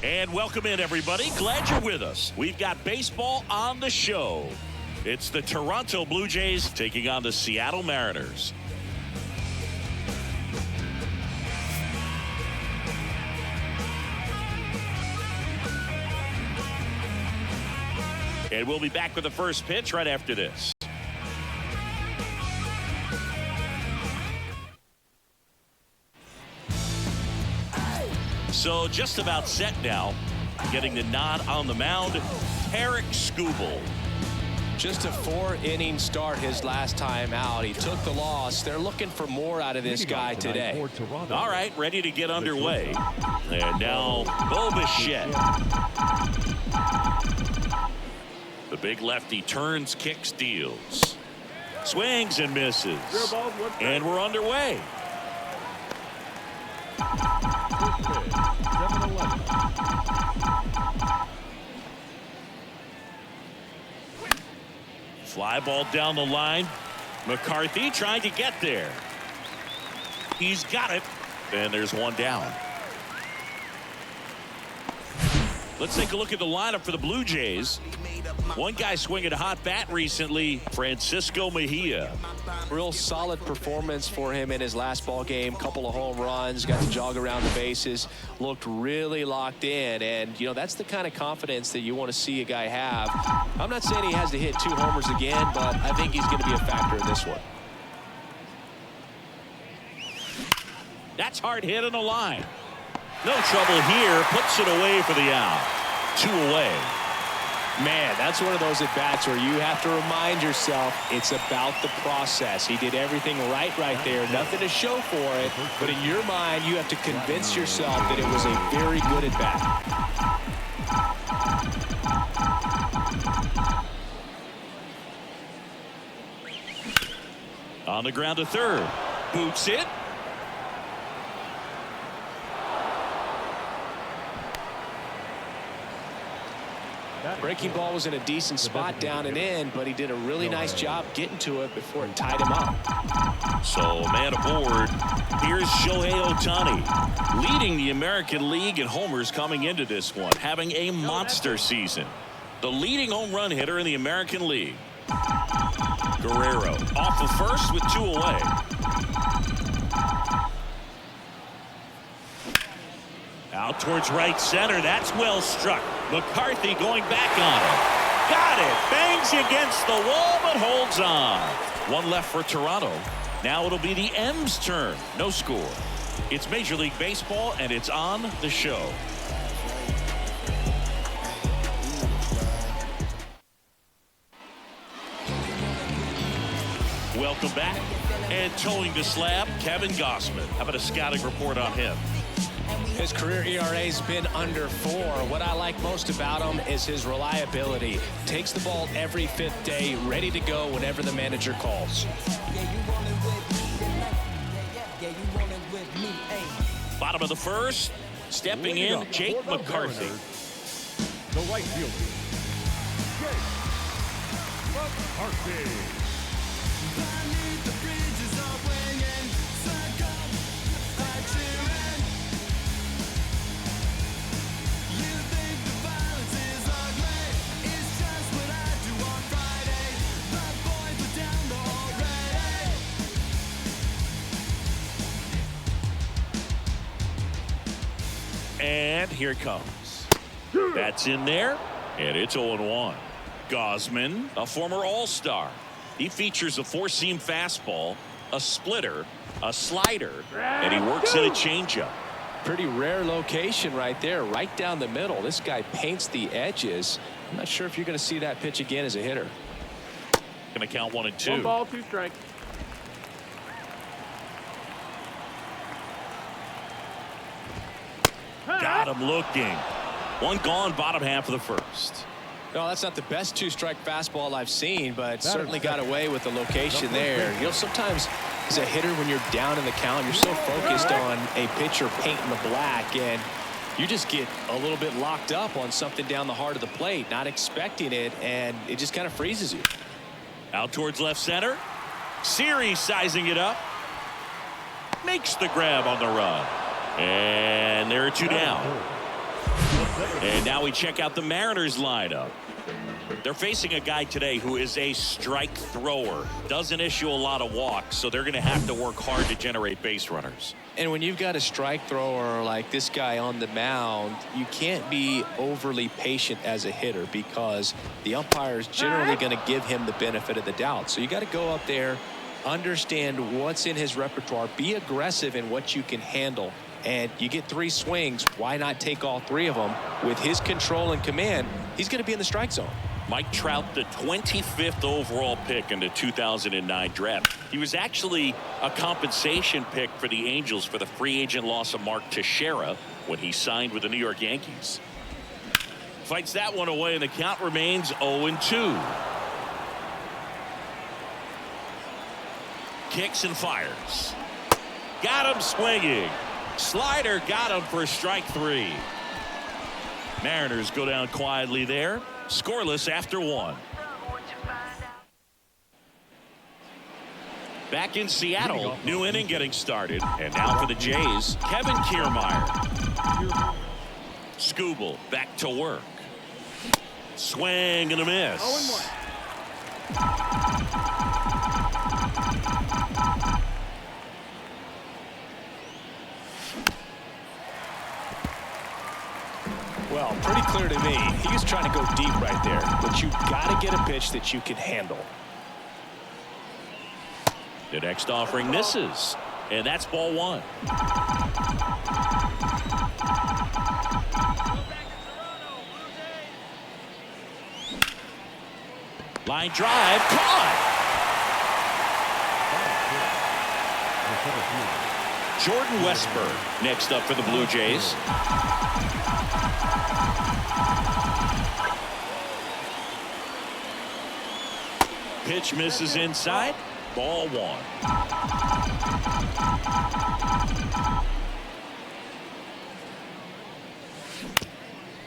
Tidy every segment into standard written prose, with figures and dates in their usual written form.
And welcome in, everybody. Glad you're with us. We've got baseball on the show. It's the Toronto Blue Jays taking on the Seattle Mariners. And we'll be back with the first pitch right after this. So just about set now. Getting the nod on the mound, Tarik Skubal. Just a 4-inning start his last time out. He took the loss. They're looking for more out of this guy today. All right, ready to get underway. And now Bo Bichette. The big lefty turns, kicks, deals. Swings and misses. And we're underway. Fly ball down the line. McCarthy trying to get there. He's got it. And there's one down. Let's take a look at the lineup for the Blue Jays. One guy swinging a hot bat recently, Francisco Mejia. Real solid performance for him in his last ball game. Couple of home runs, got to jog around the bases, looked really locked in. And, you know, that's the kind of confidence that you want to see a guy have. I'm not saying he has to hit 2 homers again, but I think he's going to be a factor in this one. That's hard hit on the line. No trouble here. Puts it away for the out. 2 away. Man, that's one of those at-bats where you have to remind yourself it's about the process. He did everything right there. Nothing to show for it. But in your mind, you have to convince yourself that it was a very good at-bat. On the ground to third. Boots it. Breaking ball was in a decent spot down and in, but he did a really nice job getting to it before it tied him up. So, man aboard. Here's Shohei Ohtani, leading the American League in homers coming into this one, having a monster season. The leading home run hitter in the American League. Guerrero off of first with 2 away. Out towards right center. That's well struck. McCarthy going back on it. Got it. Bangs against the wall, but holds on. 1 left for Toronto. Now it'll be the M's turn. No score. It's Major League Baseball, and it's on the show. Welcome back. And towing the slab, Kevin Gossman. How about a scouting report on him? His career ERA's been under 4. What I like most about him is his reliability. Takes the ball every 5th day, ready to go whenever the manager calls. Bottom of the first, stepping in, Jake McCarthy. The right fielder, Jake McCarthy. And here it comes. That's in there, and it's 0-1. Gausman, a former All-Star. He features a 4-seam fastball, a splitter, a slider, and he works in a changeup. Pretty rare location right there, right down the middle. This guy paints the edges. I'm not sure if you're going to see that pitch again as a hitter. Going to count 1 and 2. 1 ball, 2 strikes. Got him looking. 1 gone, bottom half of the first. No, that's not the best 2-strike fastball I've seen, but certainly got away with the location there. You know, sometimes as a hitter, when you're down in the count, you're so focused on a pitcher painting the black, and you just get a little bit locked up on something down the heart of the plate, not expecting it, and it just kind of freezes you. Out towards left center. Series sizing it up. Makes the grab on the run. And there are 2 down. And now we check out the Mariners lineup. They're facing a guy today who is a strike thrower, doesn't issue a lot of walks, so they're going to have to work hard to generate base runners. And when you've got a strike thrower like this guy on the mound, you can't be overly patient as a hitter because the umpire is generally going to give him the benefit of the doubt. So you got to go up there, understand what's in his repertoire, be aggressive in what you can handle. And you get 3 swings, why not take all 3 of them? With his control and command, he's going to be in the strike zone. Mike Trout, the 25th overall pick in the 2009 draft. He was actually a compensation pick for the Angels for the free agent loss of Mark Teixeira when he signed with the New York Yankees. Fights that one away, and the count remains 0-2. Kicks and fires. Got him swinging. Slider got him for strike 3. Mariners go down quietly there. Scoreless after 1. Back in Seattle, new inning getting started. And now for the Jays, Kevin Kiermaier. Skubal back to work. Swing and a miss. Well, pretty clear to me. He was trying to go deep right there, but you got to get a pitch that you can handle. The next offering misses, and that's ball 1. Line drive, caught. Jordan Westburg next up for the Blue Jays. Pitch misses inside. Ball 1.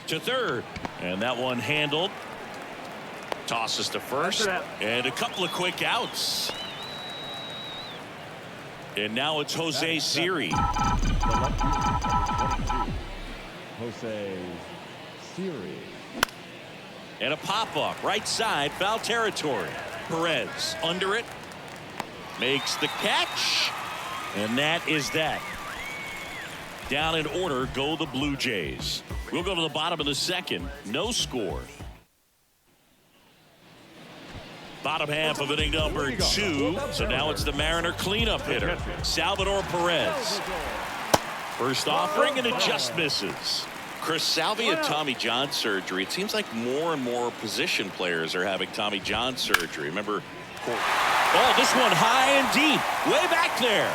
To third, and that one handled. Tosses to first, and a couple of quick outs. And now it's Jose Siri. Jose Siri. And a pop-up right side, foul territory. Perez under it, makes the catch, and that is that. Down in order go the Blue Jays. We'll go to the bottom of the second. No score. Bottom half of inning number 2. So now it's the Mariner cleanup hitter, Salvador Perez. First offering, and it just misses. Chris, Salvi had Tommy John surgery. It seems like more and more position players are having Tommy John surgery. Remember, oh, this one high and deep, way back there.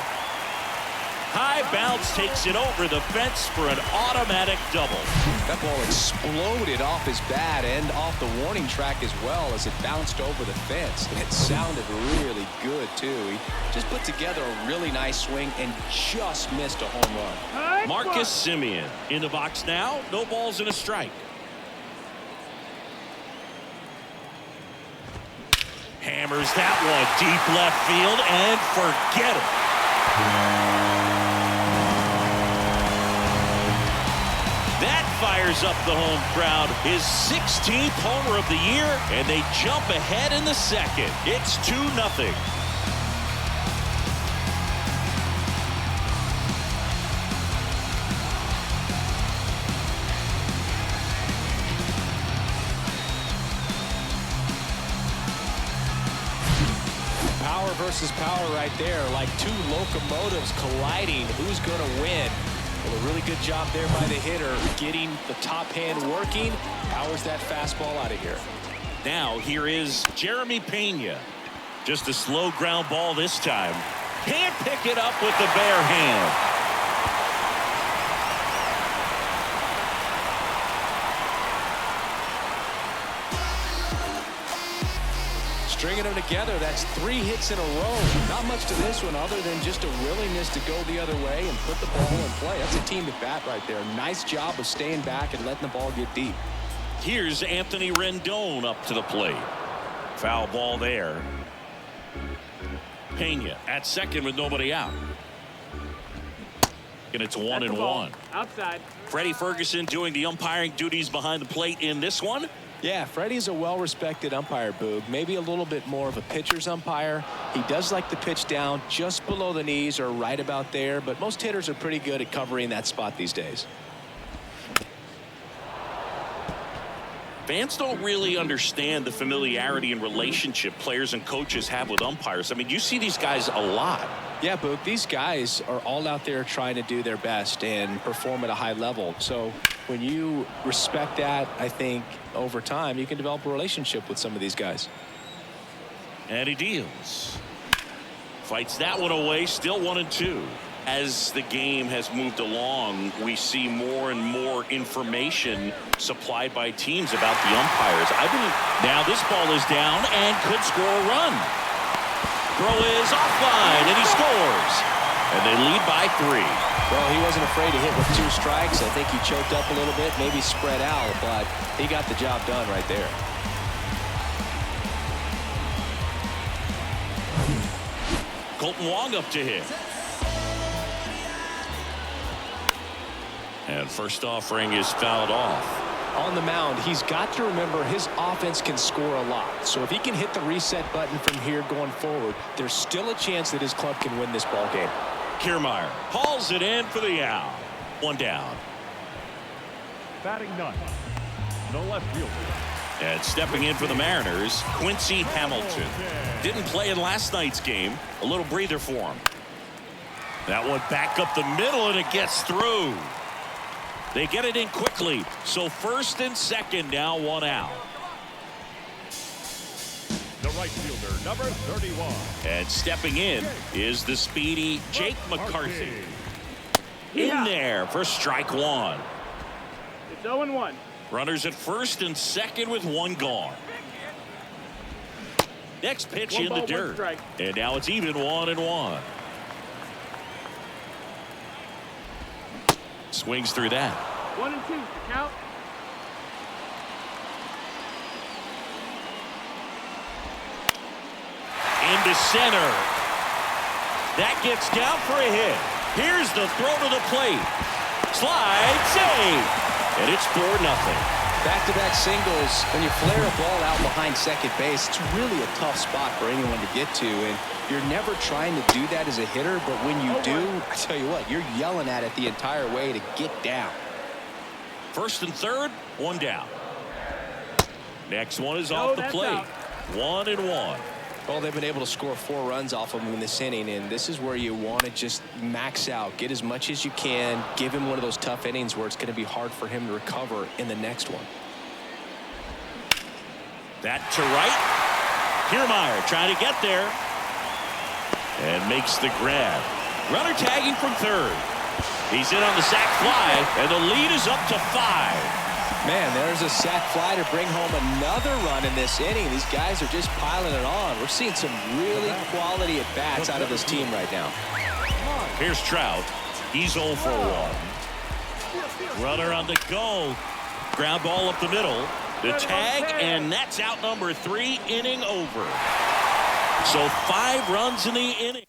High bounce takes it over the fence for an automatic double. That ball exploded off his bat and off the warning track as well as it bounced over the fence. And it sounded really good, too. He just put together a really nice swing and just missed a home run. Marcus Semien in the box now. No balls and a strike. Hammers that one deep left field and forget it. That fires up the home crowd. His 16th homer of the year, and they jump ahead in the second. It's 2-0. Power versus power right there, like 2 locomotives colliding. Who's going to win? Well, a really good job there by the hitter, getting the top hand working. Powers that fastball out of here. Now here is Jeremy Pena. Just a slow ground ball this time. Can't pick it up with the bare hand. Stringing them together, that's 3 hits in a row. Not much to this one other than just a willingness to go the other way and put the ball in play. That's a team at bat right there. Nice job of staying back and letting the ball get deep. Here's Anthony Rendon up to the plate. Foul ball there. Pena at second with nobody out. and it's 1-1. Outside. Freddie Ferguson doing the umpiring duties behind the plate in this one. Yeah, Freddie's a well-respected umpire, Boog. Maybe a little bit more of a pitcher's umpire. He does like the pitch down just below the knees or right about there, but most hitters are pretty good at covering that spot these days. Fans don't really understand the familiarity and relationship players and coaches have with umpires. I mean, you see these guys a lot. Yeah, Boog, these guys are all out there trying to do their best and perform at a high level. So when you respect that, I think over time you can develop a relationship with some of these guys. And he deals. Fights that one away, still 1-2. As the game has moved along, we see more and more information supplied by teams about the umpires. Now this ball is down and could score a run. Throw is offline, and he scores. And they lead by 3. Well, he wasn't afraid to hit with 2 strikes. I think he choked up a little bit, maybe spread out, but he got the job done right there. Colton Wong up to hit. And first offering is fouled off. On the mound, he's got to remember his offense can score a lot. So if he can hit the reset button from here going forward, there's still a chance that his club can win this ball game. Kiermaier hauls it in for the out. 1 down. Batting ninth, the left fielder. And stepping in for the Mariners, Quincy Hamilton. Didn't play in last night's game. A little breather for him. That one back up the middle, and it gets through. They get it in quickly. So first and second, now 1 out. The right fielder, number 31. And stepping in is the speedy Jake McCarthy. In there for strike 1. It's 0-1. Runners at first and second with 1 gone. Next pitch in the dirt. And now it's even 1-1. Swings through that. 1-2. Count. Into center. That gets down for a hit. Here's the throw to the plate. Slide, save. And it's 4-0. Back-to-back singles. When you flare a ball out behind second base, it's really a tough spot for anyone to get to. And you're never trying to do that as a hitter, but when you do, I tell you what, you're yelling at it the entire way to get down. First and third, 1 down. Next one is off the plate. 1-1. Well, they've been able to score 4 runs off of him in this inning, and this is where you want to just max out, get as much as you can, give him one of those tough innings where it's going to be hard for him to recover in the next one. That to right. Kiermaier trying to get there. And makes the grab. Runner tagging from third. He's in on the sac fly, and the lead is up to 5. Man, there's a sac fly to bring home another run in this inning. These guys are just piling it on. We're seeing some really quality at-bats out of this team right now. Here's Trout. He's 0 for 1. Runner on the go. Ground ball up the middle. The tag, and that's out number 3, inning over. So 5 runs in the inning.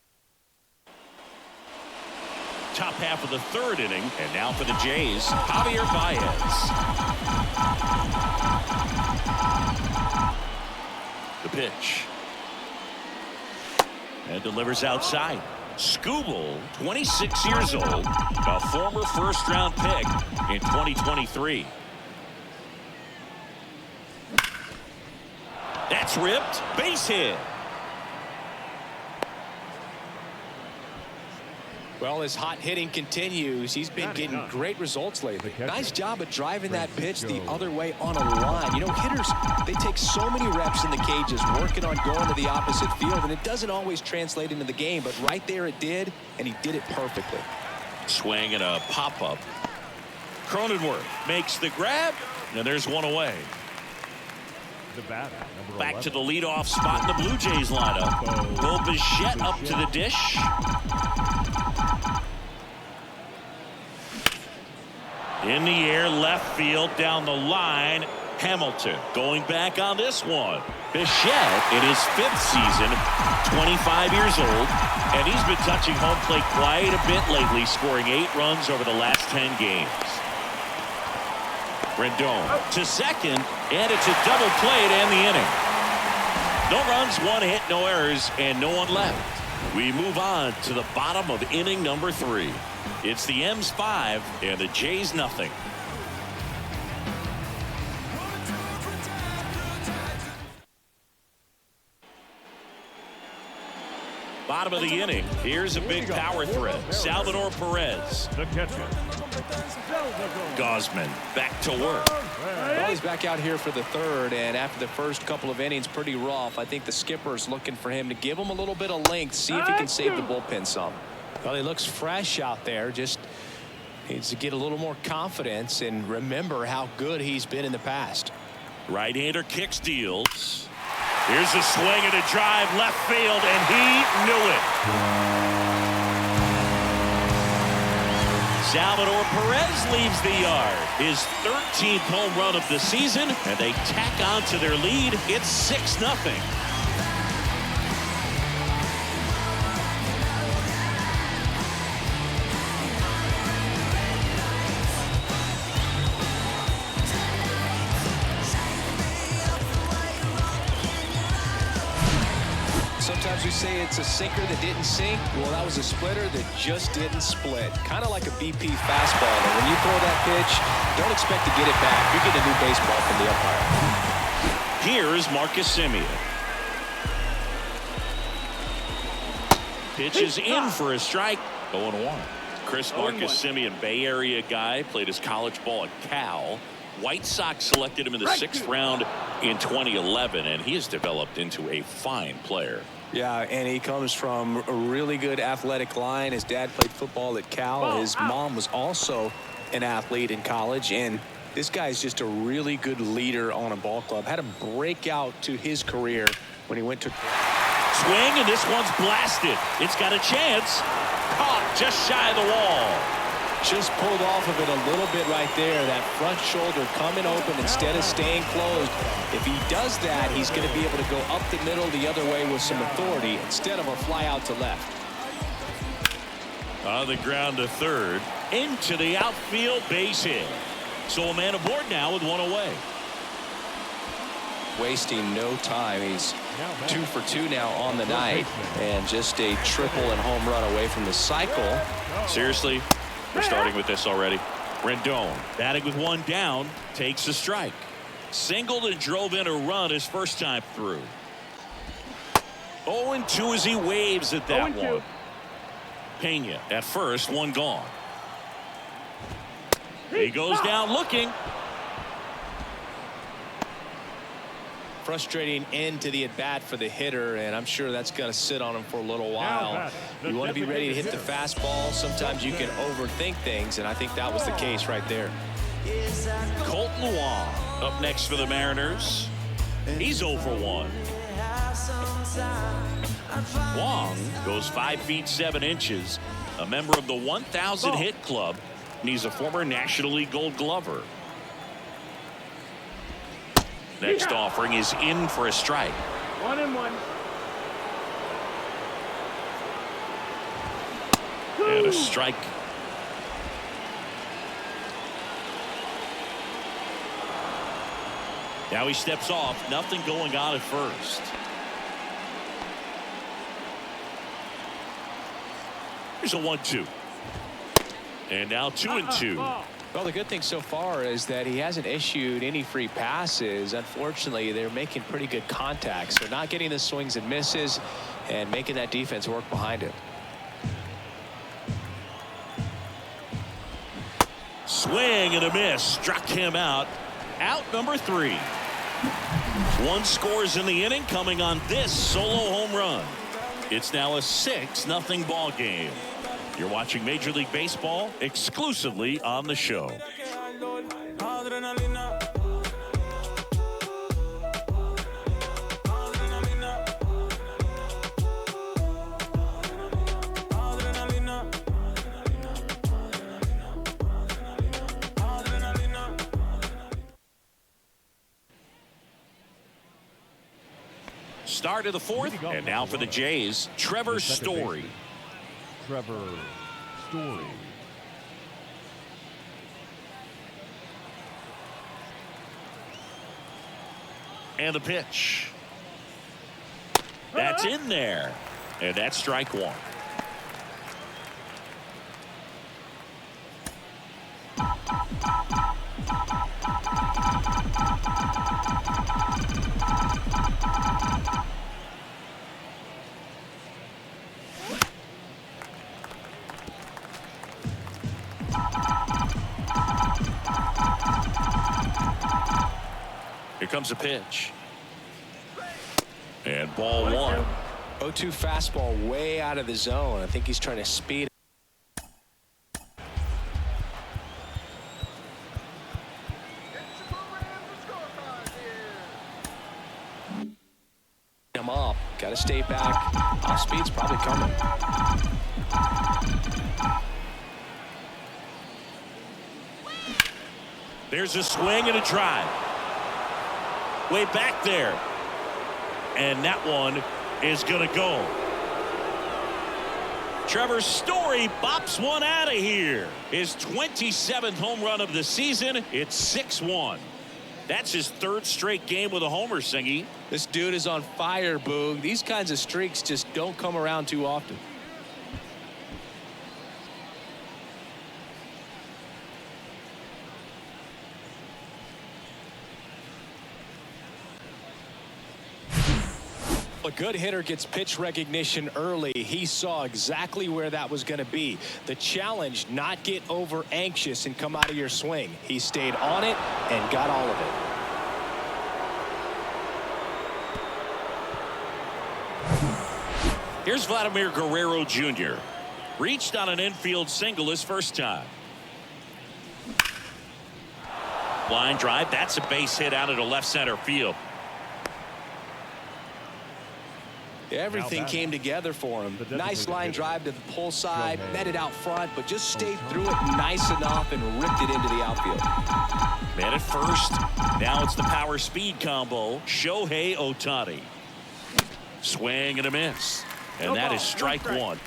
Top half of the 3rd inning, and now for the Jays, Javier Baez. The pitch. And delivers outside. Skubal, 26 years old, a former first-round pick in 2023. That's ripped. Base hit. Well, his hot hitting continues. He's been getting great results lately. Nice job of driving that pitch the other way on a line. You know, hitters, they take so many reps in the cages working on going to the opposite field, and it doesn't always translate into the game, but right there it did, and he did it perfectly. Swing and a pop-up. Cronenworth makes the grab, and there's 1 away. The batter, number Back 11. to the leadoff spot in the Blue Jays lineup. Bo Bichette up to the dish. In the air, left field, down the line. Hamilton going back on this one. Bichette in his 5th season, 25 years old, and he's been touching home plate quite a bit lately, scoring 8 runs over the last 10 games. Rendon to second, and it's a double play to end the inning. No runs, 1 hit, no errors, and no one left. We move on to the bottom of inning number 3. It's the M's 5 and the J's nothing. Bottom of the inning. Here's a big power threat. Salvador Perez. The catcher. Gosman back to work. Well, he's back out here for the 3rd, and after the first couple of innings, pretty rough. I think the skipper's looking for him to give him a little bit of length, see if he can save the bullpen some. Well, he looks fresh out there. Just needs to get a little more confidence and remember how good he's been in the past. Right-hander kicks, deals. Here's a swing and a drive left field, and he knew it. Salvador Perez leaves the yard. His 13th home run of the season, and they tack on to their lead. It's 6-0. Sometimes we say it's a sinker that didn't sink. Well, that was a splitter that just didn't split. Kind of like a BP fastball. And when you throw that pitch, don't expect to get it back. You get a new baseball from the umpire. Here's Marcus Semien. Pitch is in for a strike. 0-1. Chris Marcus Semien, Bay Area guy, played his college ball at Cal. White Sox selected him in the 6th round in 2011, and he has developed into a fine player. Yeah, and he comes from a really good athletic line. His dad played football at Cal. His mom was also an athlete in college, and this guy's just a really good leader on a ball club. Had a breakout to his career when he went to swing, and this one's blasted. It's got a chance. Caught just shy of the wall. Just pulled off of it a little bit right there. That front shoulder coming open instead of staying closed. If he does that, he's going to be able to go up the middle the other way with some authority instead of a fly out to left. On the ground to 3rd. Into the outfield, base hit. So a man aboard now with 1 away. Wasting no time. He's 2 for 2 now on the night. And just a triple and home run away from the cycle. Seriously? We're starting with this already. Rendon batting with 1 down, takes a strike. Singled and drove in a run his first time through. 0-2 as he waves at that one. Pena at first, 1 gone. He goes down looking. Frustrating end to the at-bat for the hitter, and I'm sure that's going to sit on him for a little while. You want to be ready to hit the fastball. Sometimes you can overthink things, and I think that was the case right there. Colton Wong up next for the Mariners. He's 0 for 1. Wong goes 5 feet 7 inches, a member of the 1,000 hit club, and he's a former National League Gold Glover. Next offering is in for a strike. 1-1. And a strike. Now he steps off. Nothing going on at first. Here's a 1-2. And now 2-2. Well, the good thing so far is that he hasn't issued any free passes. Unfortunately, they're making pretty good contacts. They're not getting the swings and misses and making that defense work behind it. Swing and a miss. Struck him out. Out number 3. 1 scores in the inning coming on this solo home run. It's now a 6-0 ball game. You're watching Major League Baseball exclusively on the show. Start of the fourth, and now for the Jays, Trevor Story. Trevor Story. And the pitch. That's in there. And that's strike one. Here comes a pitch. And ball one. 0-2 fastball way out of the zone. I think he's trying to speed him up. Got to stay back. Off speed's probably coming. There's a swing and a drive. Way back there. And that one is going to go. Trevor Story bops one out of here. His 27th home run of the season. It's 6-1. That's his third straight game with a homer, Singy. This dude is on fire, Boog. These kinds of streaks just don't come around too often. A good hitter gets pitch recognition early. He saw exactly where that was going to be. The challenge, not get over anxious and come out of your swing. He stayed on it and got all of it. Here's Vladimir Guerrero Jr. Reached on an infield single his first time. Line drive. That's a base hit out of the left center field. Everything came together for him. Nice line drive to the pull side, met it out front, but just stayed through it nice enough and ripped it into the outfield. Man at first. Now it's the power speed combo. Shohei Ohtani. Swing and a miss. And that is strike one.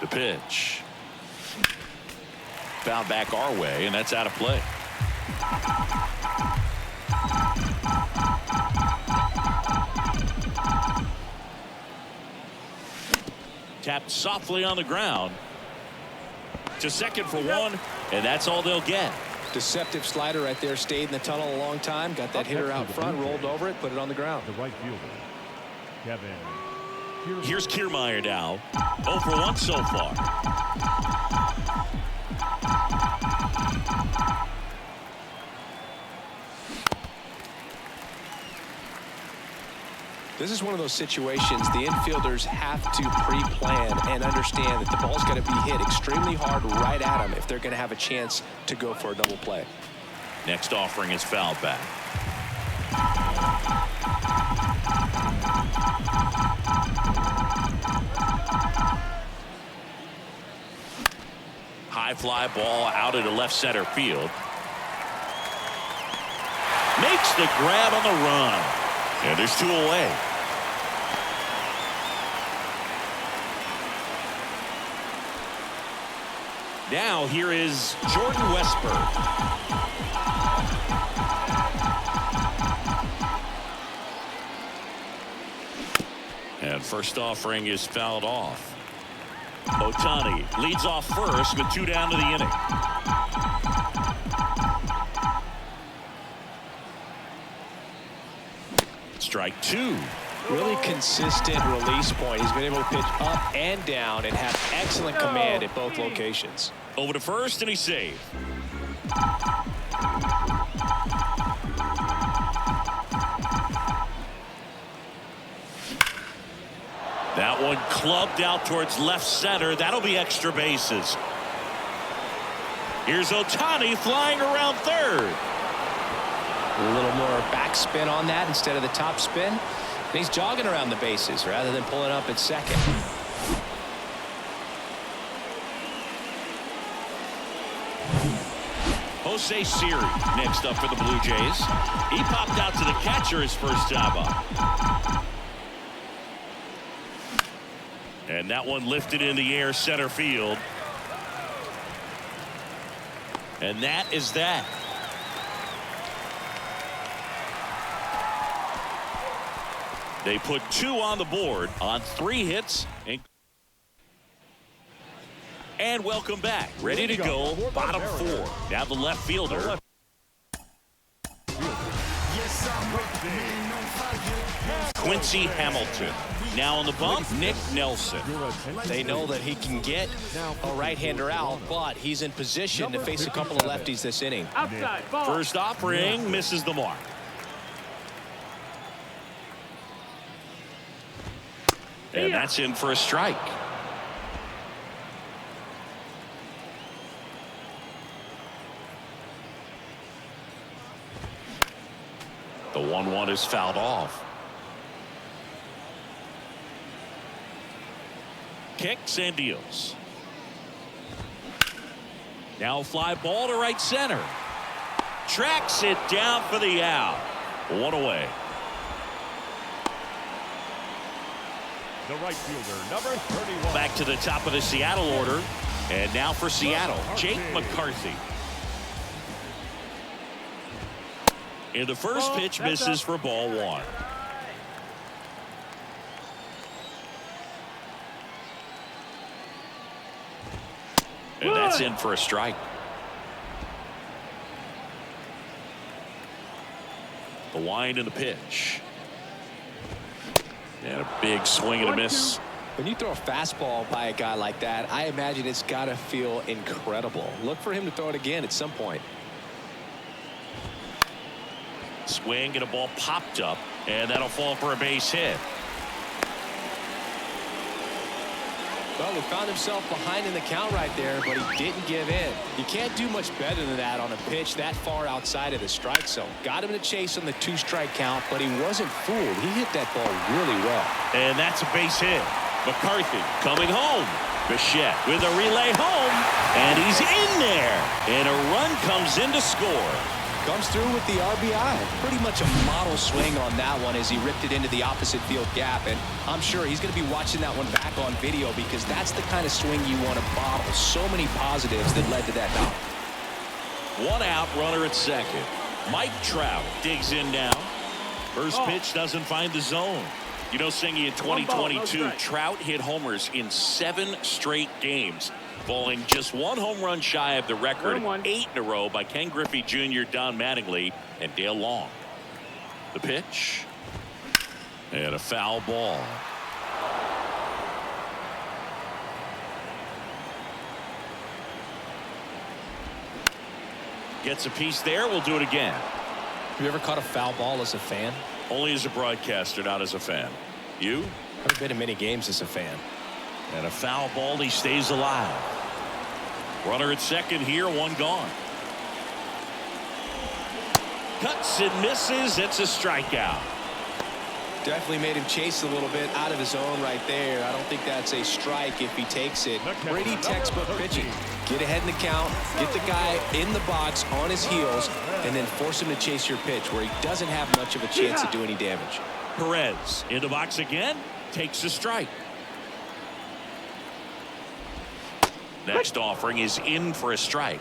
The pitch. Found back our way, and that's out of play. Tapped softly on the ground. To second for one, and that's all they'll get. Deceptive slider right there. Stayed in the tunnel a long time. Got that hitter out front, rolled over it, put it on the ground. The right fielder, Kevin. Here's Kiermaier now. 0 for 1 so far. This is one of those situations the infielders have to pre-plan and understand that the ball's going to be hit extremely hard right at them if they're going to have a chance to go for a double play. Next offering is fouled back. High fly ball out into left center field. Makes the grab on the run. And there's 2 away. Now here is Jordan Westburg. And first offering is fouled off. Ohtani leads off first with 2 down to the inning. Strike 2. Really consistent release point. He's been able to pitch up and down and have excellent command at both locations. Over to first, and he's saved. That one clubbed out towards left center. That'll be extra bases. Here's Ohtani flying around third. A little more backspin on that instead of the top spin. And he's jogging around the bases rather than pulling up at second. Jose Siri next up for the Blue Jays. He popped out to the catcher his first time up. And that one lifted in the air center field. And that is that. They put 2 on the board on 3 hits. And welcome back. Ready to go. Bottom 4. Now the left fielder. Quincy Hamilton. Now on the bump, Nick Nelson. They know that he can get a right-hander out, but he's in position to face a couple of lefties this inning. Outside, ball. First offering misses the mark. And that's in for a strike. The 1-1 is fouled off. Kicks and deals. Now fly ball to right center. Tracks it down for the out. 1 away. The right fielder, number 31. Back to the top of the Seattle order. And now for Seattle, Jake McCarthy. And the first pitch misses for ball 1. And that's in for a strike. The wind and the pitch. And a big swing and a miss. When you throw a fastball by a guy like that, I imagine it's got to feel incredible. Look for him to throw it again at some point. Swing and a ball popped up, and that'll fall for a base hit. Well, he found himself behind in the count right there, but he didn't give in. You can't do much better than that on a pitch that far outside of the strike zone. Got him to chase on the 2-strike count, but he wasn't fooled. He hit that ball really well. And that's a base hit. McCarthy coming home. Bichette with a relay home, and he's in there. And a run comes in to score. Comes through with the RBI. Pretty much a model swing on that one as he ripped it into the opposite field gap. And I'm sure he's going to be watching that one back on video because that's the kind of swing you want to bottle. So many positives that led to that knock. 1 out, runner at second. Mike Trout digs in now. First pitch doesn't find the zone. You know, Singy, in 2022, Trout hit homers in 7 straight games, falling just 1 home run shy of the record 8 in a row by Ken Griffey Jr., Don Mattingly, and Dale Long. The pitch. And a foul ball. Gets a piece there. We'll do it again. Have you ever caught a foul ball as a fan? Only as a broadcaster, not as a fan. You? I've been in many games as a fan. And a foul ball, he stays alive. Runner at second here, 1 gone. Cuts and misses. It's a strikeout. Definitely made him chase a little bit out of his zone right there. I don't think that's a strike if he takes it. Pretty textbook pitching. Get ahead in the count, get the guy in the box on his heels, and then force him to chase your pitch where he doesn't have much of a chance to do any damage. Perez in the box again, takes a strike. Next offering is in for a strike.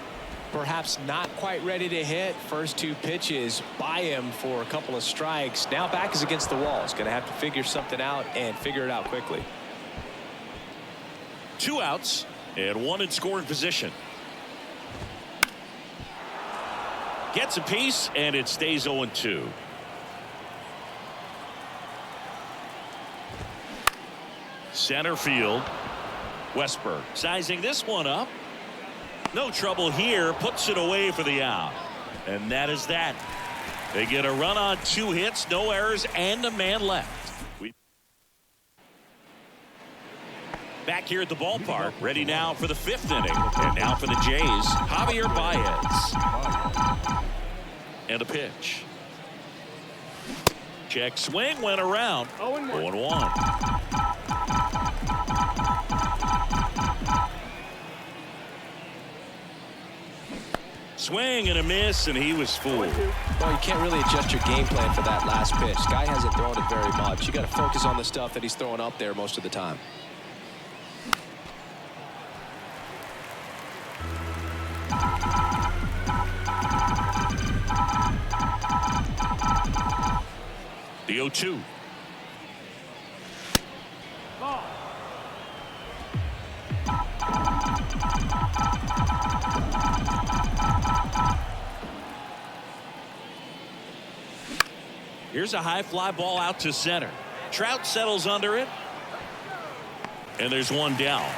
Perhaps not quite ready to hit. First 2 pitches by him for a couple of strikes. Now back is against the wall. He's going to have to figure something out and figure it out quickly. 2 outs and 1 in scoring position. Gets a piece and it stays 0-2. Center field. Westberg sizing this one up. No trouble here. Puts it away for the out. And that is that. They get a run on 2 hits, no errors, and a man left. Back here at the ballpark, ready now for the 5th inning. And now for the Jays, Javier Baez. And a pitch. Check swing, went around. 0-1. Swing and a miss, and he was fooled. Well, you can't really adjust your game plan for that last pitch. Guy hasn't thrown it very much. You got to focus on the stuff that he's throwing up there most of the time. The 0-2. Ball. Here's a high fly ball out to center. Trout settles under it. And there's one down.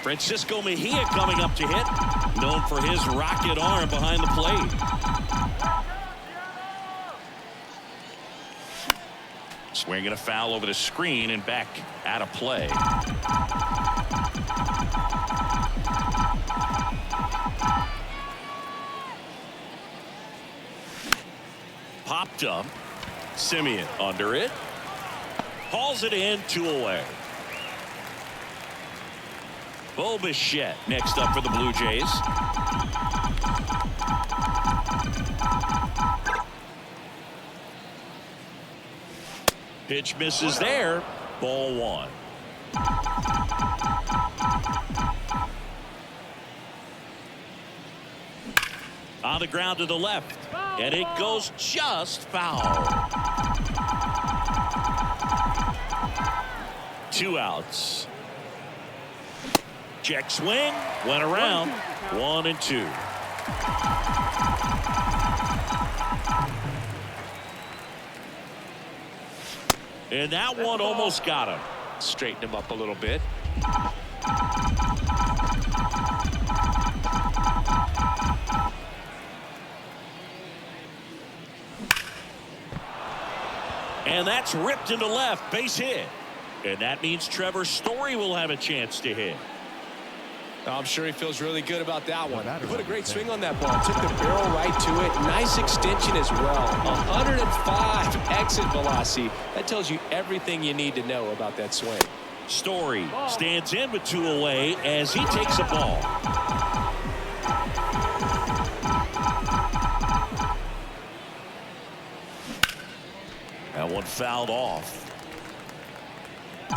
Francisco Mejia coming up to hit. Known for his rocket arm behind the plate. Swinging a foul over the screen and back out of play. Popped up. Simeon under it. Hauls it in, 2 away. Bo Bichette next up for the Blue Jays. Pitch misses there. Ball 1. On the ground to the left. And it goes just foul. 2 outs. Check swing. Went around. 1-2. And that one almost got him. Straighten him up a little bit. And that's ripped into left. Base hit. And that means Trevor Story will have a chance to hit. I'm sure he feels really good about that one. He put a great swing on that ball. Took the barrel right to it. Nice extension as well. 105 exit velocity. That tells you everything you need to know about that swing. Story stands in with 2 away as he takes a ball. That one fouled off.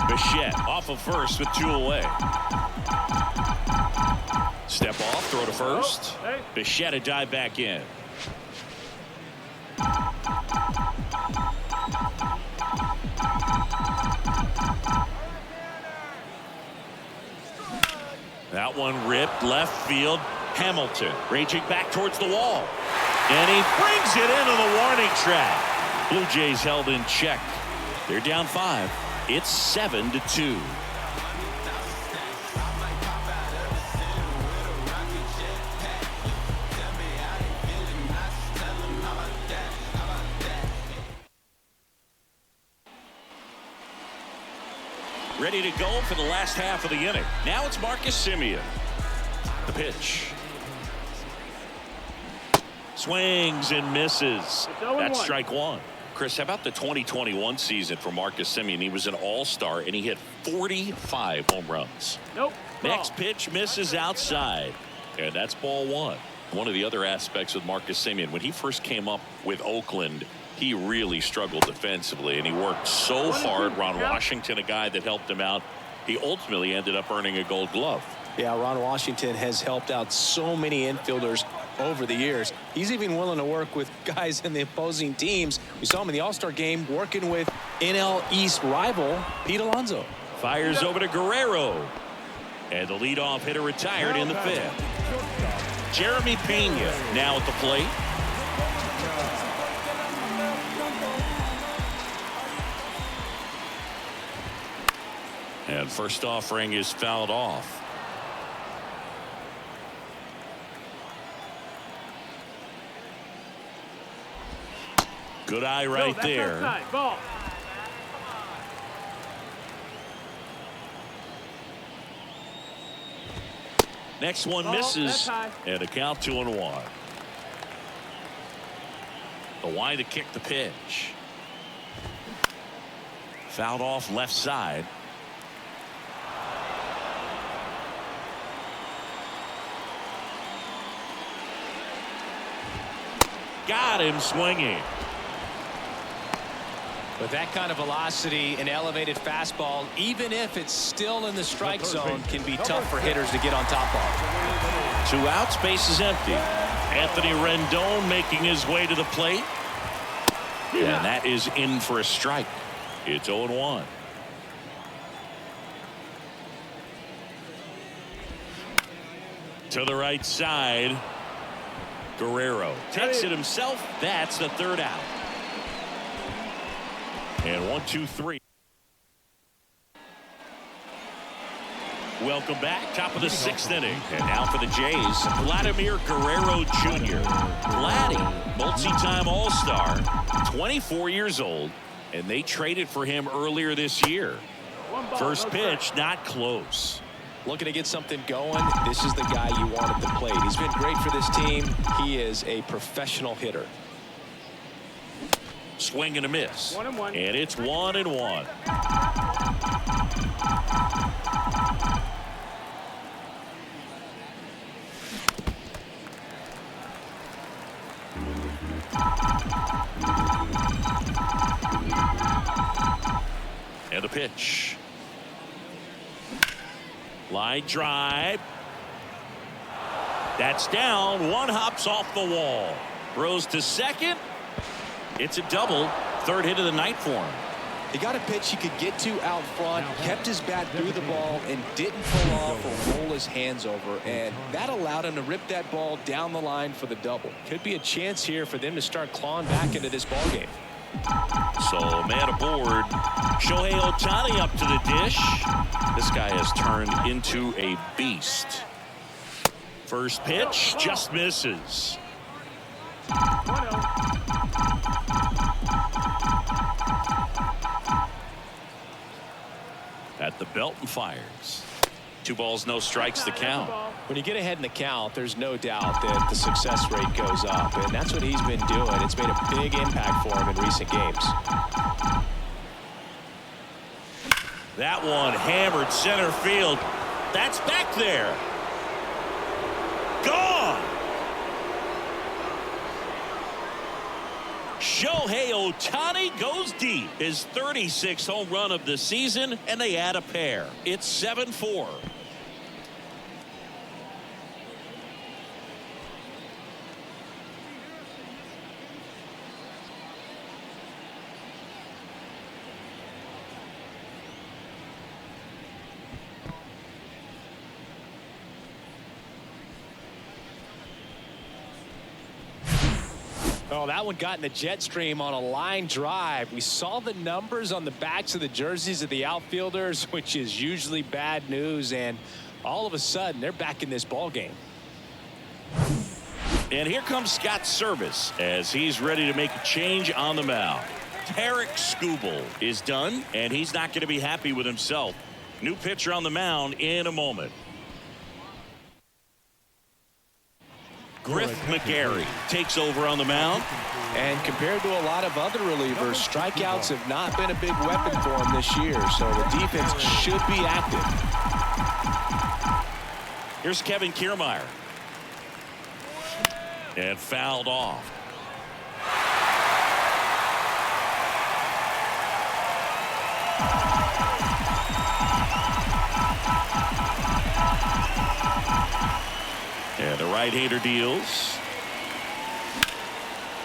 Bichette off of first with 2 away. Step off, throw to first. Bichette a dive back in. That one ripped left field. Hamilton raging back towards the wall. And he brings it into the warning track. Blue Jays held in check. They're down 5. It's 7-2. Ready to go for the last half of the inning. Now it's Marcus Simeon. The pitch. Swings and misses. That's strike 1. Chris, how about the 2021 season for Marcus Simeon? He was an all-star and he hit 45 home runs. Nope. Next pitch misses outside. And that's ball 1. One of the other aspects with Marcus Simeon, when he first came up with Oakland, he really struggled defensively and he worked so hard. Ron Washington, a guy that helped him out, he ultimately ended up earning a Gold Glove. Yeah, Ron Washington has helped out so many infielders over the years. He's even willing to work with guys in the opposing teams. We saw him in the All-Star game working with NL East rival Pete Alonso. Fires over to Guerrero. And the leadoff hitter retired in the 5th. Jeremy Pena now at the plate. And first offering is fouled off. Good eye right there. Ball. Next one misses. And a count 2-1. The wind to kick the pitch. Fouled off left side. Got him swinging. With that kind of velocity, an elevated fastball, even if it's still in the strike zone, can be tough for hitters to get on top of. 2 outs, base is empty. Anthony Rendon making his way to the plate. And that is in for a strike. It's 0-1. To the right side. Guerrero takes it himself. That's the 3rd out. And 1-2-3. Welcome back. Top of the 6th inning. And now for the Jays, Vladimir Guerrero Jr. Vladdy, multi-time All-Star, 24 years old, and they traded for him earlier this year. First pitch, not close. Looking to get something going. This is the guy you want at the plate. He's been great for this team. He is a professional hitter. Swing and a miss. 1-1. And it's 1-1. And the pitch. Line drive. That's down. One hops off the wall. Throws to second. It's a double. 3rd hit of the night for him. He got a pitch he could get to out front, kept his bat through the ball, and didn't pull off or roll his hands over. And that allowed him to rip that ball down the line for the double. Could be a chance here for them to start clawing back into this ball game. So man aboard. Shohei Ohtani up to the dish. This guy has turned into a beast. First pitch just misses. 1-0. At the belt and fires. 2 balls, no strikes, the count. When you get ahead in the count, there's no doubt that the success rate goes up, and that's what he's been doing. It's made a big impact for him in recent games. That one hammered center field. That's back there. Gone. Shohei Ohtani goes deep. His 36th home run of the season, and they add a pair. It's 7-4. Oh, that one got in the jet stream on a line drive. We saw the numbers on the backs of the jerseys of the outfielders, which is usually bad news, and all of a sudden they're back in this ball game. And here comes Scott Service as he's ready to make a change on the mound. Tarek Skubal is done, and he's not going to be happy with himself. New pitcher on the mound in a moment. Griff McGarry takes over on the mound. And compared to a lot of other relievers, strikeouts have not been a big weapon for him this year, so the defense should be active. Here's Kevin Kiermaier. And fouled off. And the right-hander deals.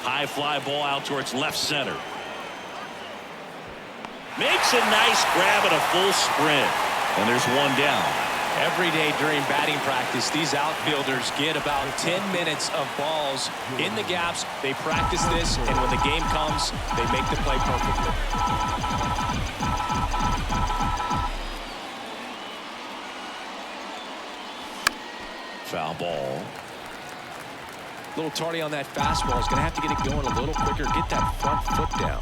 High fly ball out towards left center. Makes a nice grab at a full sprint. And there's one down. Every day during batting practice, these outfielders get about 10 minutes of balls in the gaps. They practice this, and when the game comes, they make the play perfectly. Foul ball. A little tardy on that fastball. Is going to have to get it going a little quicker. Get that front foot down.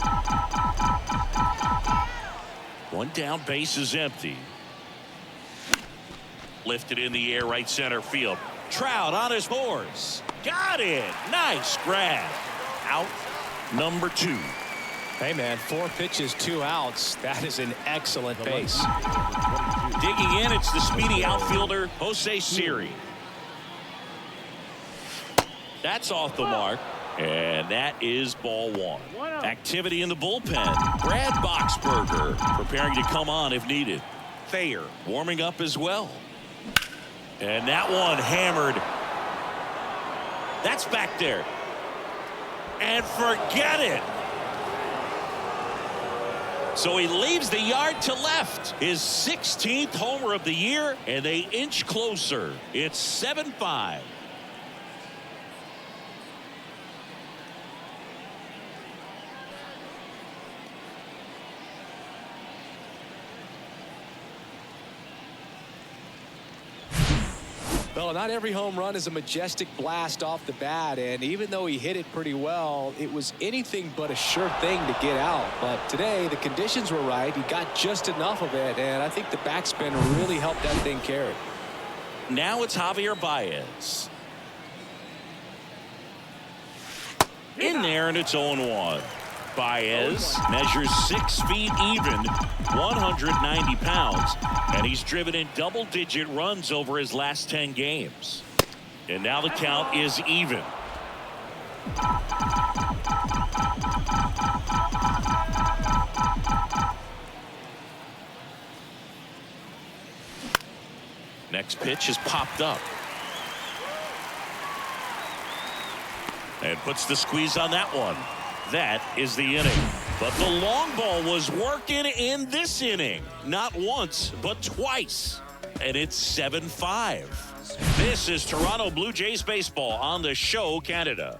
One down, base is empty. Lifted in the air, right center field. Trout on his horse. Got it. Nice grab. Out number 2. Hey, man, 4 pitches, 2 outs. That is an excellent pace. Digging in, it's the speedy outfielder, Jose Siri. That's off the mark. And that is ball one. 1-0. Activity in the bullpen. Brad Boxberger preparing to come on if needed. Thayer warming up as well. And that one hammered. That's back there. And forget it. So he leaves the yard to left. His 16th homer of the year, and they inch closer. It's 7-5. Well, not every home run is a majestic blast off the bat, and even though he hit it pretty well, it was anything but a sure thing to get out. But today, the conditions were right. He got just enough of it, and I think the backspin really helped that thing carry. Now it's Javier Baez. In there, and it's 0-1. Baez measures 6 feet even, 190 pounds, and he's driven in double-digit runs over his last 10 games. And now the count is even. Next pitch is popped up. And puts the squeeze on that one. That is the inning. But the long ball was working in this inning. Not once, but twice. And it's 7-5. This is Toronto Blue Jays baseball on the Show Canada.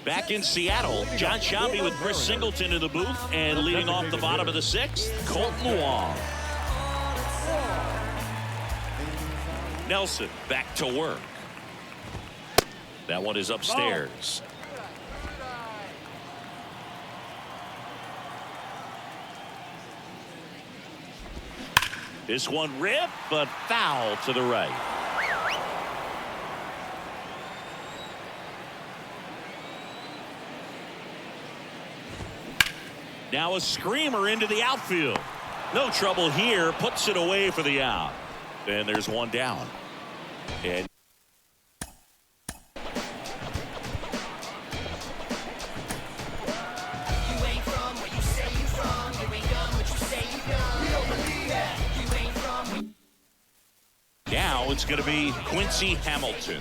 Back in Seattle, John Shambi with Chris Singleton in the booth, and leading off the bottom of the 6th, Colton Wong. Nelson back to work. That one is upstairs. This one ripped, but foul to the right. Now a screamer into the outfield. No trouble here. Puts it away for the out. And there's one down. And now it's going to be Quincy Hamilton.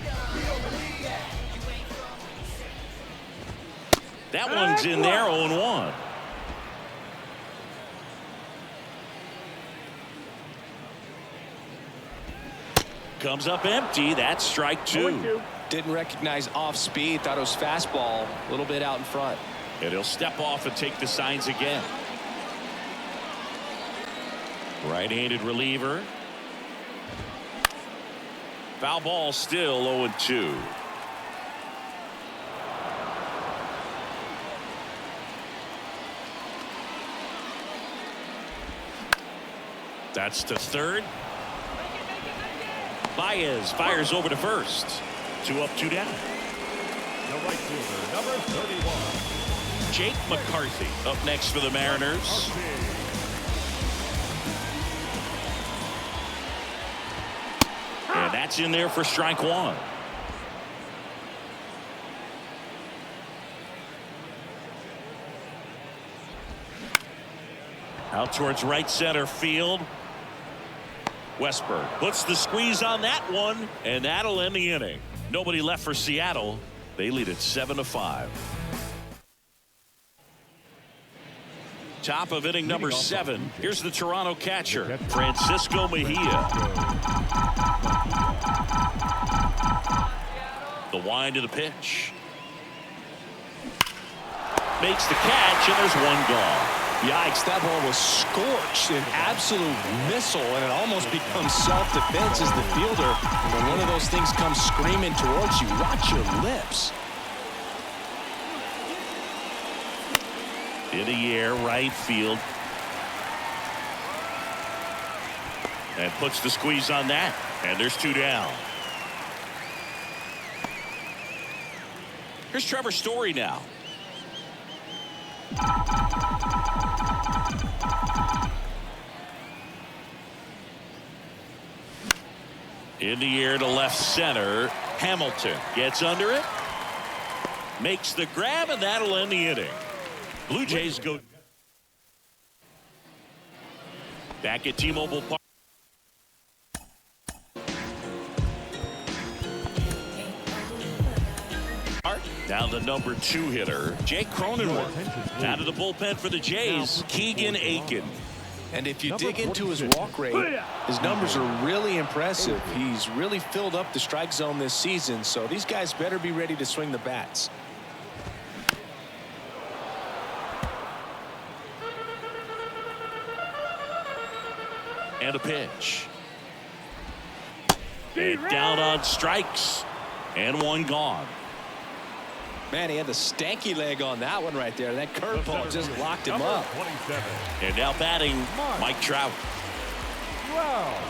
That one's in there, 0-1. Comes up empty. That's strike 2. Didn't recognize off speed. Thought it was fastball. A little bit out in front. And he'll step off and take the signs again. Right-handed reliever. Foul ball, still 0-2. That's to third. Baez fires over to first. 2 up, 2 down. The right fielder, number 31. Jake McCarthy up next for the Mariners. And that's in there for strike 1. Out towards right center field. Westberg puts the squeeze on that one, and that'll end the inning. Nobody left for Seattle. They lead it 7-5. Top of inning number 7. Here's the Toronto catcher, Francisco Mejia. The wind of the pitch. Makes the catch, and there's one gone. Yikes, that ball was scorched, an absolute missile, and it almost becomes self-defense as the fielder. When one of those things comes screaming towards you, watch your lips. In the air, right field. And puts the squeeze on that. And there's 2 down. Here's Trevor Story now. In the air to left center. Hamilton gets under it. Makes the grab, and that'll end the inning. Blue Jays go back at T-Mobile Park. Now the number 2 hitter, Jake Cronenworth. Out of the bullpen for the Jays, Keegan Aiken. And if you dig into his walk rate, his numbers are really impressive. He's really filled up the strike zone this season, so these guys better be ready to swing the bats. And a pitch. And down on strikes. And one gone. Man, he had the stanky leg on that one right there. That curveball just locked him up. 27. And now batting, Mike Trout. Wow.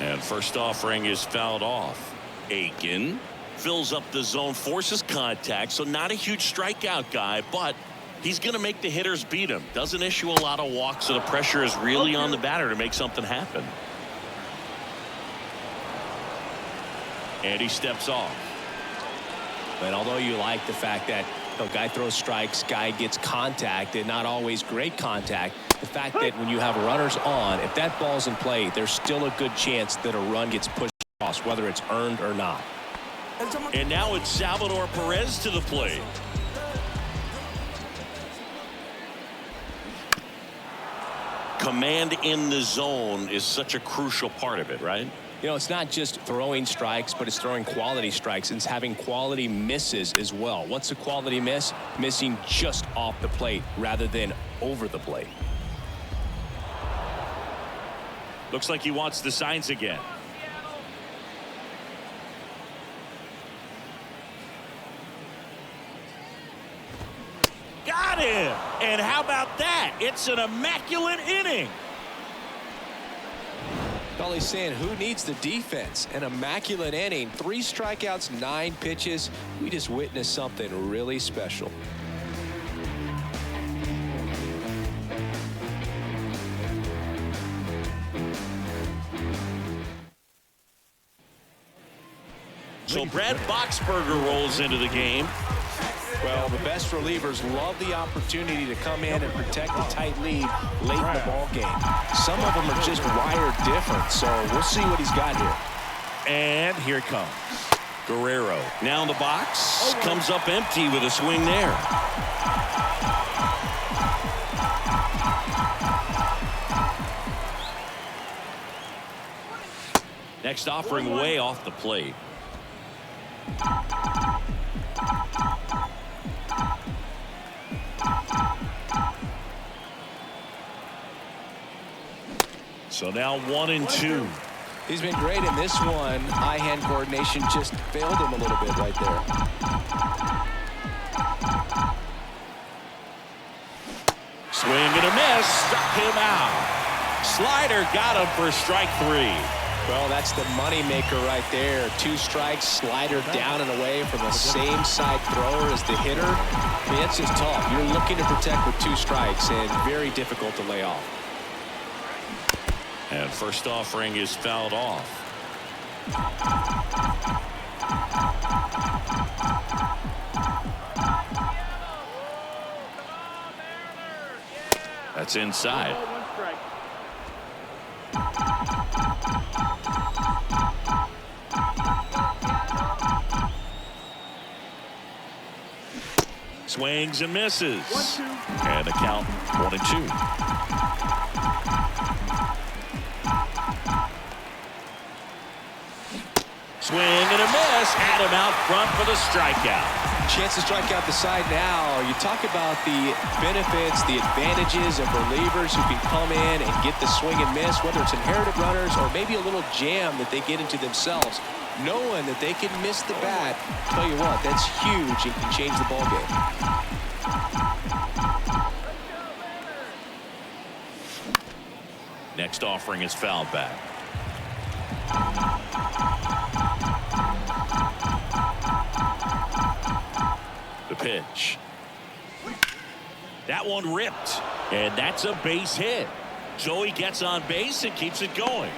And first offering is fouled off. Aiken fills up the zone, forces contact, so not a huge strikeout guy, but he's going to make the hitters beat him. Doesn't issue a lot of walks, so the pressure is really on the batter to make something happen. And he steps off. But although you like the fact that a guy throws strikes, guy gets contact, and not always great contact, the fact that when you have runners on, if that ball's in play, there's still a good chance that a run gets pushed across, whether it's earned or not. And now it's Salvador Perez to the plate. Command in the zone is such a crucial part of it, right? You know, it's not just throwing strikes, but it's throwing quality strikes and it's having quality misses as well. What's a quality miss? Missing just off the plate rather than over the plate. Looks like he wants the signs again. Got him! And how about that? It's an immaculate inning. All he's saying, who needs the defense? An immaculate inning, 3 strikeouts, 9 pitches. We just witnessed something really special. So Brad Boxberger rolls into the game. Well, the best relievers love the opportunity to come in and protect the tight lead late in the ball game. Some of them are just wired different, so we'll see what he's got here. And here it comes. Guerrero now in the box. Comes up empty with a swing there. Next offering way off the plate. So now 1-2. He's been great in this one. Eye-hand coordination just failed him a little bit right there. Swing and a miss. Struck him out. Slider got him for strike 3. Well, that's the money maker right there. 2 strikes, slider down and away from the same side thrower as the hitter. I mean, that's just tough. You're looking to protect with 2 strikes and very difficult to lay off. And first offering is fouled off. That's inside. Swings and misses. 1-2. And the count 1-2. Swing and a miss. Had him out front for the strikeout. Chance to strike out the side now. You talk about the benefits, the advantages of relievers who can come in and get the swing and miss, whether it's inherited runners or maybe a little jam that they get into themselves. Knowing that they can miss the bat, tell you what, that's huge and can change the ball game. Next offering is fouled back. The pitch. That one ripped. And that's a base hit. So he gets on base and keeps it going.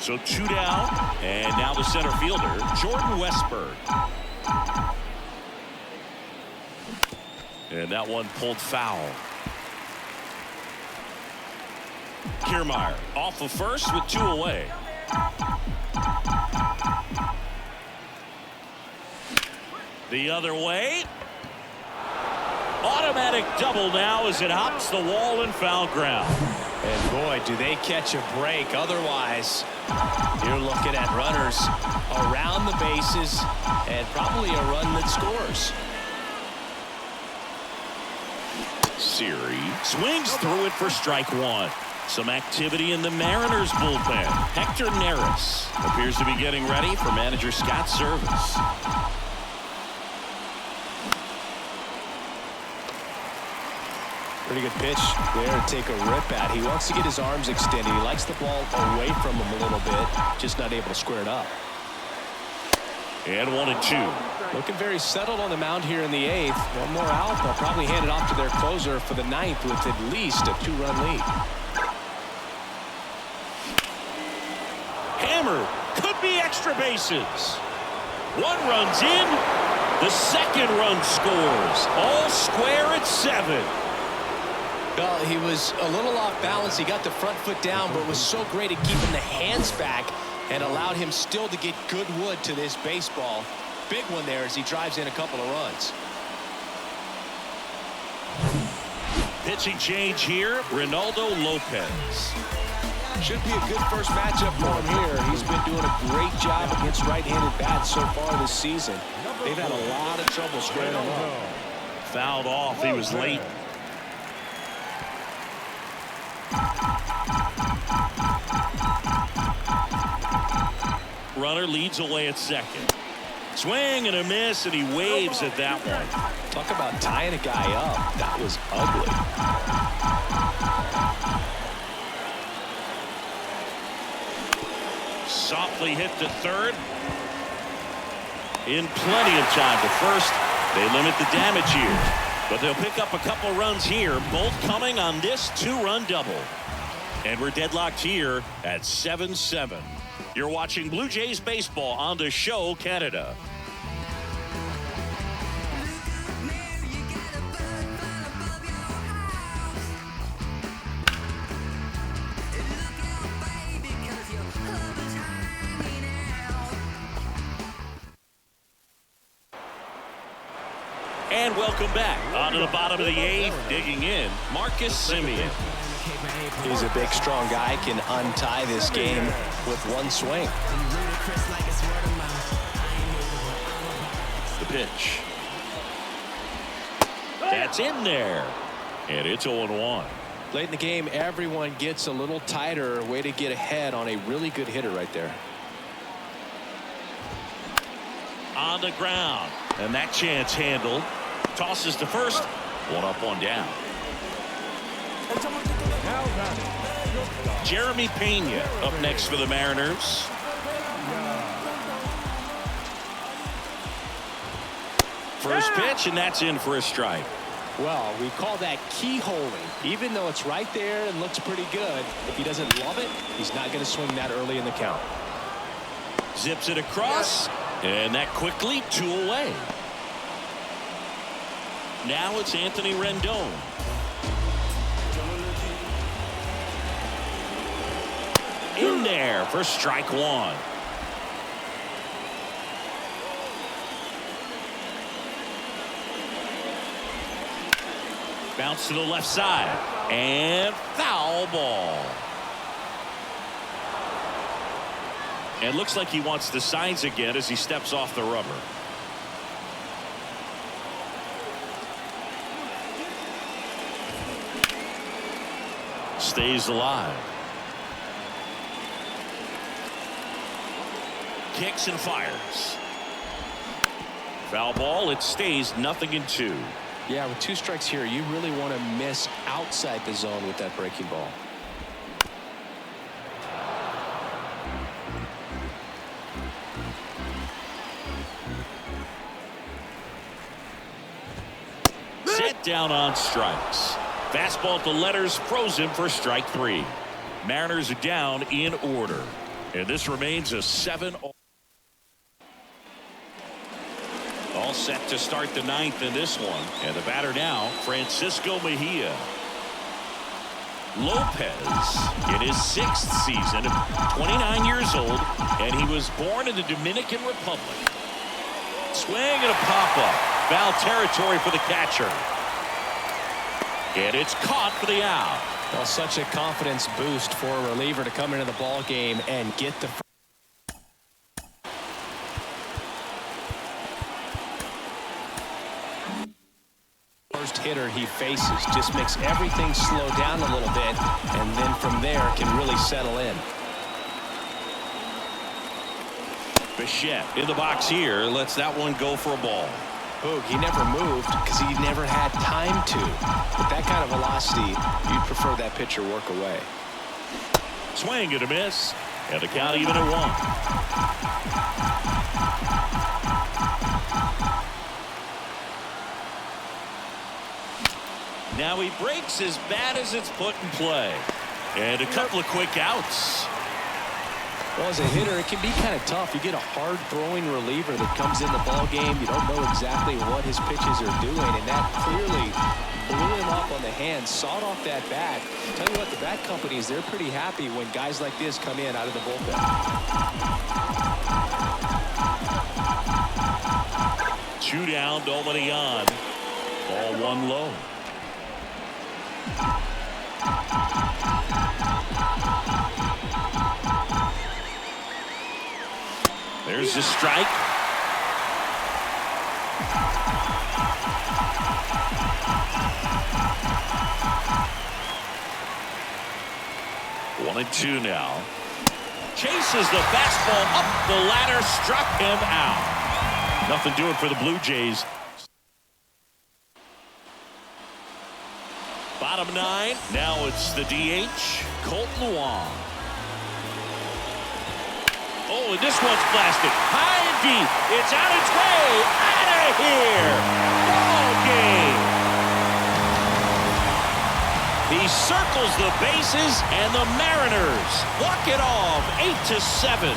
So 2 down, and now the center fielder, Jordan Westburg. And that one pulled foul. Kiermaier off of first with 2 away. The other way. Automatic double now as it hops the wall and foul ground. And boy, do they catch a break. Otherwise, you're looking at runners around the bases and probably a run that scores. Siri swings through it for strike 1. Some activity in the Mariners bullpen. Hector Neris appears to be getting ready for manager Scott's service. Pretty good pitch there to take a rip at. He wants to get his arms extended. He likes the ball away from him a little bit, just not able to square it up. And 1-2. Looking very settled on the mound here in the 8th. One more out. They'll probably hand it off to their closer for the 9th with at least a 2-run lead. Hammered. Could be extra bases. 1 run's in. The 2nd run scores. All square at 7. Well, he was a little off balance. He got the front foot down, but was so great at keeping the hands back and allowed him still to get good wood to this baseball. Big one there as he drives in a couple of runs. Pitching change here, Ronaldo Lopez. Should be a good first matchup for him here. He's been doing a great job against right-handed bats so far this season. They've had a lot of trouble squaring him up. Fouled off. He was late. Runner leads away at 2nd. Swing and a miss, and he waves at that one. Talk about tying a guy up. That was ugly. Softly hit to 3rd. In plenty of time to 1st. They limit the damage here. But they'll pick up a couple runs here, both coming on this 2-run double. And we're deadlocked here at 7-7. You're watching Blue Jays baseball on the show Canada. And welcome back. On to the bottom of the 8th, digging in, Marcus Semien. He's a big, strong guy, can untie this game with one swing. The pitch. That's in there. And it's 0-1. Late in the game, everyone gets a little tighter. Way to get ahead on a really good hitter right there. On the ground. And that chance handled. Tosses to 1st. 1 up, 1 down. Jeremy Pena up next for the Mariners. First pitch, and that's in for a strike. Well, we call that keyholing. Even though it's right there and looks pretty good, if he doesn't love it, he's not going to swing that early in the count. Zips it across, and that quickly 2 away. Now it's Anthony Rendon. In there for strike 1. Bounce to the left side and foul ball. And looks like he wants the signs again as he steps off the rubber. Stays alive. Kicks and fires. Foul ball. It stays 0-2. Yeah, with 2 strikes here, you really want to miss outside the zone with that breaking ball. Set down on strikes. Fastball at the letters, frozen for strike 3. Mariners are down in order. And this remains a 7-all. All set to start the ninth in this one. And the batter now, Francisco Mejia. Lopez in his 6th season, 29 years old, and he was born in the Dominican Republic. Swing and a pop-up. Foul territory for the catcher. And it's caught for the out. Well, such a confidence boost for a reliever to come into the ball game and get the first hitter he faces. Just makes everything slow down a little bit, and then from there can really settle in. Bichette in the box here lets that one go for a ball. Boog, he never moved because he never had time to. With that kind of velocity, you'd prefer that pitcher work away. Swing and a miss, and the count even at 1. Now he breaks as bad as it's put in play. And a couple of quick outs. Well, as a hitter, it can be kind of tough. You get a hard-throwing reliever that comes in the ball game. You don't know exactly what his pitches are doing, and that clearly blew him up on the hand, sawed off that bat. Tell you what, the bat companies, they're pretty happy when guys like this come in out of the bullpen. 2 down, nobody on. Ball 1 low. There's the strike. One and 2 now. Chases the fastball up the ladder, struck him out. Nothing doing for the Blue Jays. Bottom 9. Now it's the DH, Colton Wong. Oh, and this one's blasted high and deep. It's on its way out of here. Ball game. He circles the bases, and the Mariners walk it off 8-7.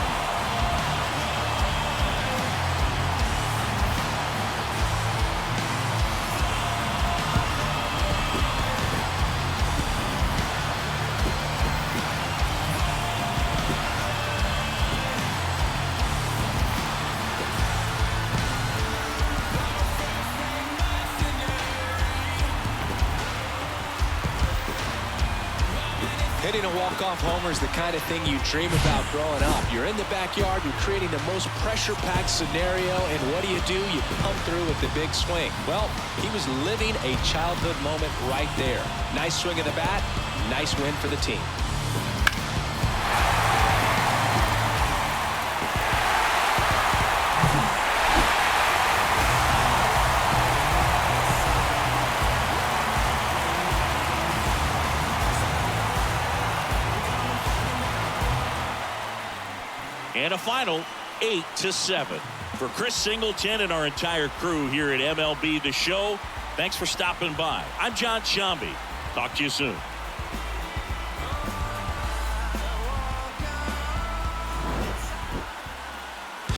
Hitting a walk-off homer is the kind of thing you dream about growing up. You're in the backyard, you're creating the most pressure-packed scenario, and what do? You come through with the big swing. Well, he was living a childhood moment right there. Nice swing of the bat, nice win for the team. And a final 8-7. For Chris Singleton and our entire crew here at MLB The Show, thanks for stopping by. I'm John Shambi. Talk to you soon.